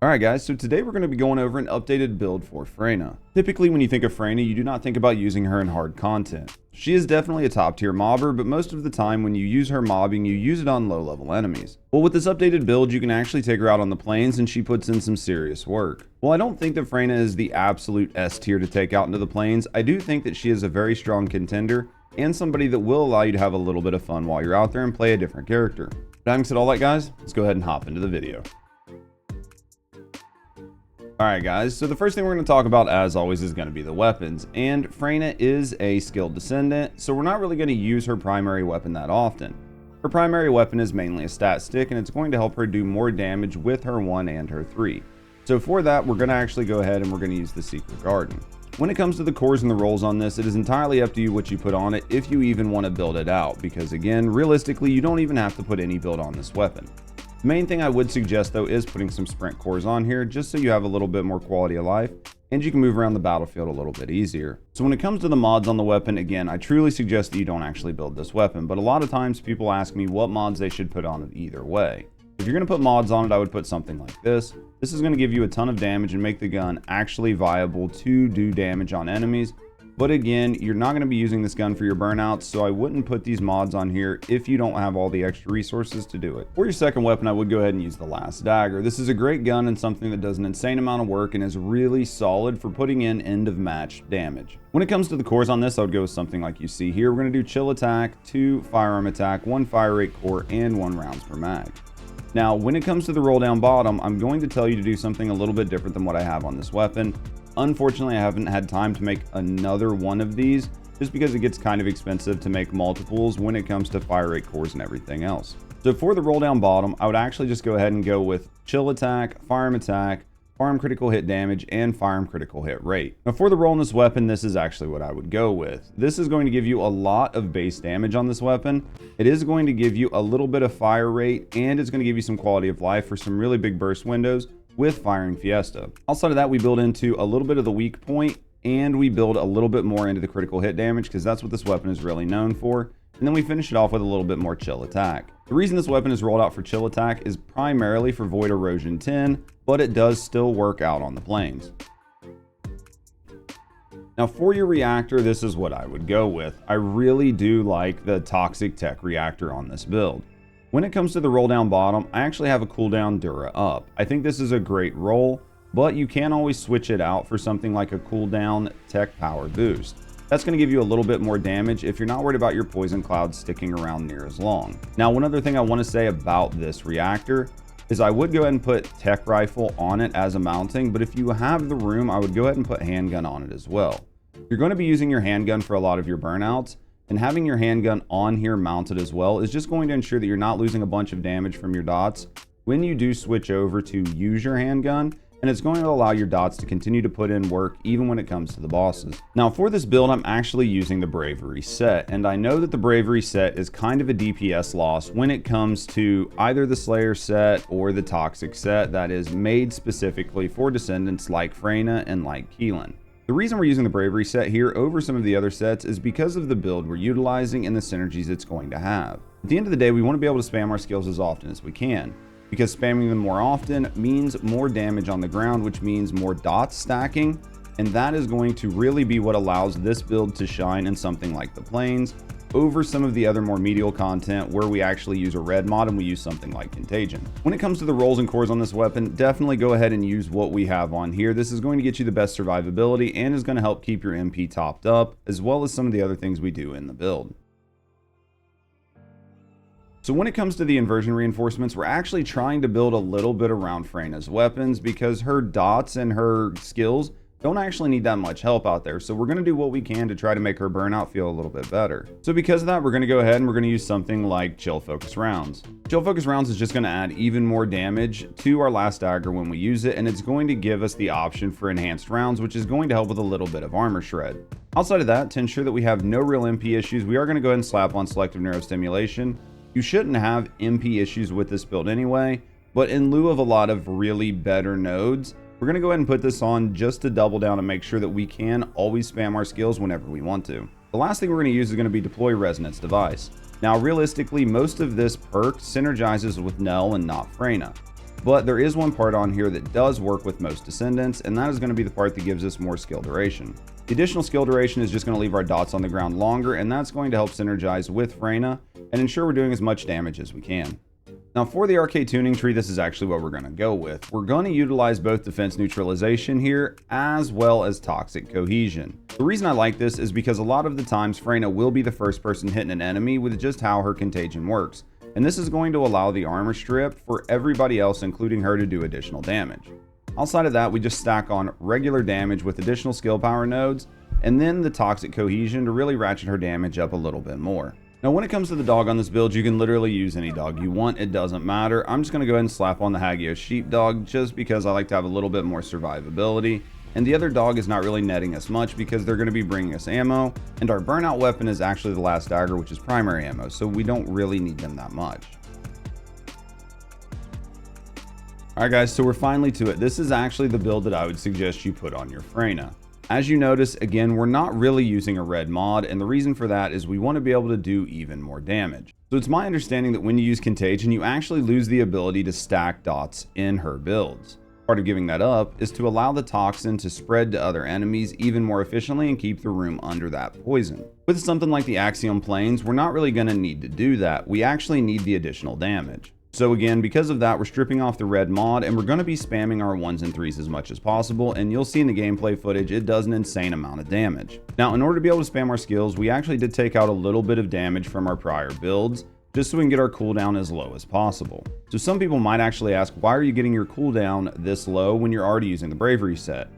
Alright guys, so today we're going to be going over an updated build for Freyna. Typically when you think of Freyna, you do not think about using her in hard content. She is definitely a top tier mobber, but most of the time when you use her mobbing, you use it on low level enemies. Well, with this updated build, you can actually take her out on the plains and she puts in some serious work. While I don't think that Freyna is the absolute S tier to take out into the plains, I do think that she is a very strong contender and somebody that will allow you to have a little bit of fun while you're out there and play a different character. But having said all that guys, let's go ahead and hop into the video. Alright guys, so the first thing we're going to talk about as always is going to be the weapons, and Freyna is a skilled descendant, so we're not really going to use her primary weapon that often. Her primary weapon is mainly a stat stick, and it's going to help her do more damage with her 1 and her 3. So for that, we're going to actually go ahead and we're going to use the Secret Garden. When it comes to the cores and the rolls on this, it is entirely up to you what you put on it if you even want to build it out, because again, realistically, you don't even have to put any build on this weapon. The main thing I would suggest though is putting some sprint cores on here just so you have a little bit more quality of life and you can move around the battlefield a little bit easier. So when it comes to the mods on the weapon, again, I truly suggest that you don't actually build this weapon, but a lot of times people ask me what mods they should put on it either way. If you're going to put mods on it, I would put something like this. This is going to give you a ton of damage and make the gun actually viable to do damage on enemies. But again, you're not going to be using this gun for your burnouts, so I wouldn't put these mods on here if you don't have all the extra resources to do it. For your second weapon, I would go ahead and use the Last Dagger. This is a great gun and something that does an insane amount of work and is really solid for putting in end of match damage. When it comes to the cores on this, I would go with something like you see here. We're going to do Chill Attack, 2 Firearm Attack, 1 Fire Rate Core, and 1 rounds per mag. Now, when it comes to the roll down bottom, I'm going to tell you to do something a little bit different than what I have on this weapon. Unfortunately, I haven't had time to make another one of these just because it gets kind of expensive to make multiples when it comes to fire rate cores and everything else. So for the roll down bottom, I would actually just go ahead and go with Chill Attack, Firearm Attack, Firearm Critical Hit Damage, and Firearm Critical Hit Rate. Now for the roll on this weapon, this is actually what I would go with. This is going to give you a lot of base damage on this weapon. It is going to give you a little bit of fire rate, and it's going to give you some quality of life for some really big burst windows with Firing Fiesta. Outside of that, we build into a little bit of the weak point, and we build a little bit more into the critical hit damage because that's what this weapon is really known for. And then we finish it off with a little bit more Chill Attack. The reason this weapon is rolled out for Chill Attack is primarily for Void Erosion 10, but it does still work out on the plains. Now for your reactor, this is what I would go with. I really do like the Toxic Tech reactor on this build. When it comes to the roll down bottom, I actually have a cooldown Dura up. I think this is a great roll, but you can always switch it out for something like a cooldown Tech Power Boost. That's going to give you a little bit more damage if you're not worried about your poison cloud sticking around near as long. Now, one other thing I want to say about this reactor is I would go ahead and put Tech Rifle on it as a mounting, but if you have the room, I would go ahead and put Handgun on it as well. You're going to be using your handgun for a lot of your burnouts, and having your handgun on here mounted as well is just going to ensure that you're not losing a bunch of damage from your dots when you do switch over to use your handgun, and it's going to allow your dots to continue to put in work even when it comes to the bosses. Now for this build, I'm actually using the Bravery set, and I know that the Bravery set is kind of a DPS loss when it comes to either the Slayer set or the Toxic set that is made specifically for descendants like Freyna and like Keelan. The reason we're using the Bravery set here over some of the other sets is because of the build we're utilizing and the synergies it's going to have. At the end of the day, we want to be able to spam our skills as often as we can, because spamming them more often means more damage on the ground, which means more dots stacking, and that is going to really be what allows this build to shine in something like the Plains over some of the other more medial content where we actually use a red mod and we use something like Contagion. When it comes to the rolls and cores on this weapon, definitely go ahead and use what we have on here. This is going to get you the best survivability and is going to help keep your MP topped up, as well as some of the other things we do in the build. So when it comes to the inversion reinforcements, we're actually trying to build a little bit around Freyna's weapons because her dots and her skills don't actually need that much help out there. So we're going to do what we can to try to make her burnout feel a little bit better. So because of that, we're going to go ahead and we're going to use something like Chill Focus Rounds. Chill Focus Rounds is just going to add even more damage to our Last Dagger when we use it, and it's going to give us the option for enhanced rounds, which is going to help with a little bit of armor shred. Outside of that, to ensure that we have no real MP issues, we are going to go ahead and slap on Selective Neurostimulation. You shouldn't have MP issues with this build anyway, but in lieu of a lot of really better nodes, we're going to go ahead and put this on just to double down and make sure that we can always spam our skills whenever we want to. The last thing we're going to use is going to be Deploy Resonance Device. Now realistically, most of this perk synergizes with Nell and not Freyna. but there is one part on here that does work with most Descendants, and that is going to be the part that gives us more skill duration. The additional skill duration is just going to leave our dots on the ground longer, and that's going to help synergize with Freyna and ensure we're doing as much damage as we can. Now for the Arche tuning tree, this is actually what we're going to go with. We're going to utilize both defense neutralization here as well as toxic cohesion. The reason I like this is because a lot of the times Freyna will be the first person hitting an enemy with just how her contagion works. And this is going to allow the armor strip for everybody else, including her, to do additional damage. Outside of that, we just stack on regular damage with additional skill power nodes, and then the toxic cohesion to really ratchet her damage up a little bit more. Now when it comes to the dog on this build, you can literally use any dog you want, it doesn't matter. I'm just going to go ahead and slap on the Hagios sheepdog just because I like to have a little bit more survivability. And the other dog is not really netting us much because they're going to be bringing us ammo, and our burnout weapon is actually the last dagger, which is primary ammo, so we don't really need them that much. Alright guys, so we're finally to it. This is actually the build that I would suggest you put on your Freyna. As you notice, again, we're not really using a red mod, and the reason for that is we want to be able to do even more damage. So it's my understanding that when you use Contagion, you actually lose the ability to stack dots in her builds. Part of giving that up is to allow the toxin to spread to other enemies even more efficiently and keep the room under that poison. With something like the Axion Plains, we're not really going to need to do that. We actually need the additional damage. So again, because of that, we're stripping off the red mod, and we're going to be spamming our 1s and 3s as much as possible, and you'll see in the gameplay footage it does an insane amount of damage. Now in order to be able to spam our skills, we actually did take out a little bit of damage from our prior builds, just so we can get our cooldown as low as possible. So some people might actually ask, why are you getting your cooldown this low when you're already using the bravery set?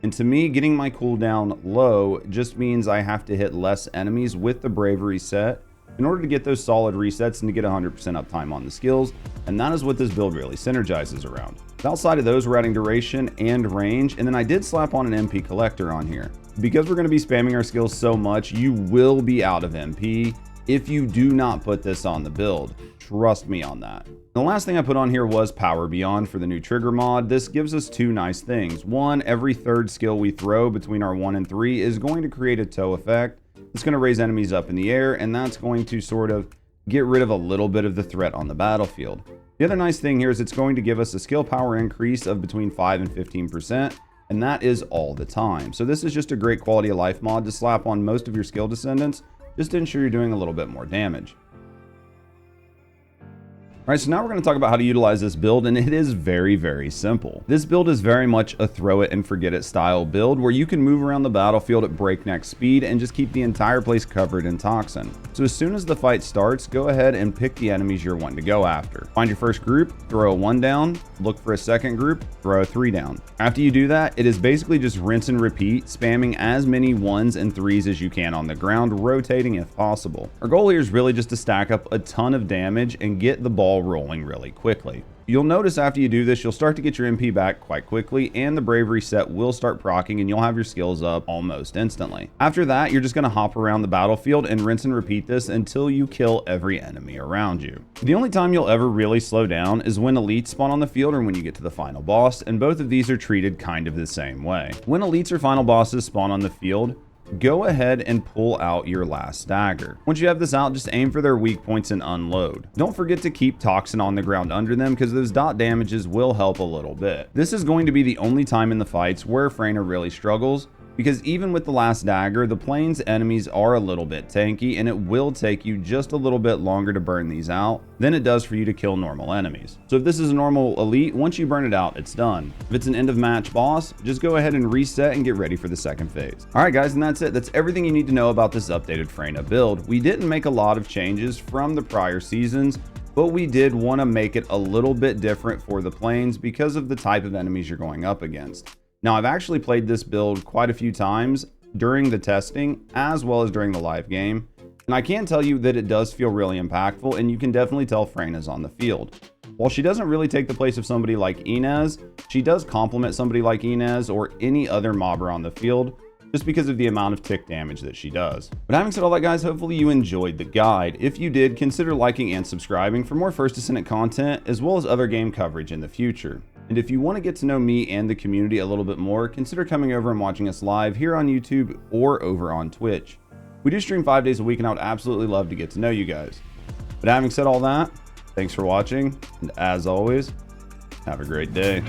And to me, getting my cooldown low just means I have to hit less enemies with the bravery set in order to get those solid resets and to get 100% uptime on the skills, and that is what this build really synergizes around. Outside of those, we're adding duration and range, and then I did slap on an MP collector on here. Because we're going to be spamming our skills so much, you will be out of MP if you do not put this on the build. Trust me on that. The last thing I put on here was Power Beyond for the new trigger mod. This gives us two nice things. One, every third skill we throw between our 1 and 3 is going to create a toe effect. It's going to raise enemies up in the air, and that's going to sort of get rid of a little bit of the threat on the battlefield. The other nice thing here is it's going to give us a skill power increase of between 5 and 15%, and that is all the time. So this is just a great quality of life mod to slap on most of your skill descendants, just to ensure you're doing a little bit more damage. Alright, so now we're going to talk about how to utilize this build, and it is very, very simple. This build is very much a throw it and forget it style build where you can move around the battlefield at breakneck speed and just keep the entire place covered in toxin. So as soon as the fight starts, go ahead and pick the enemies you're wanting to go after. Find your first group, throw a 1 down, look for a second group, throw a 3 down. After you do that, it is basically just rinse and repeat, spamming as many 1s and 3s as you can on the ground, rotating if possible. Our goal here is really just to stack up a ton of damage and get the ball rolling really quickly. You'll notice after you do this, you'll start to get your MP back quite quickly, and the bravery set will start proccing, and you'll have your skills up almost instantly. After that, you're just going to hop around the battlefield and rinse and repeat this until you kill every enemy around you. The only time you'll ever really slow down is when elites spawn on the field or when you get to the final boss, and both of these are treated kind of the same way. When elites or final bosses spawn on the field, go ahead and pull out your last dagger. Once you have this out, just aim for their weak points and unload. Don't forget to keep toxin on the ground under them because those dot damages will help a little bit. This is going to be the only time in the fights where Freyna really struggles, because even with the last dagger, the plains enemies are a little bit tanky, and it will take you just a little bit longer to burn these out than it does for you to kill normal enemies. So if this is a normal elite, once you burn it out, it's done. If it's an end of match boss, just go ahead and reset and get ready for the second phase. Alright guys, and that's it. That's everything you need to know about this updated Freyna build. We didn't make a lot of changes from the prior seasons, but we did want to make it a little bit different for the plains because of the type of enemies you're going up against. Now, I've actually played this build quite a few times during the testing as well as during the live game, and I can tell you that it does feel really impactful, and you can definitely tell Freyna's on the field. While she doesn't really take the place of somebody like Inez, she does complement somebody like Inez or any other mobber on the field, just because of the amount of tick damage that she does. But having said all that, guys, hopefully you enjoyed the guide. If you did, consider liking and subscribing for more First Descendant content, as well as other game coverage in the future. And if you want to get to know me and the community a little bit more, consider coming over and watching us live here on YouTube or over on Twitch. We do stream 5 days a week, and I would absolutely love to get to know you guys. But having said all that, thanks for watching, and as always, Have a great day.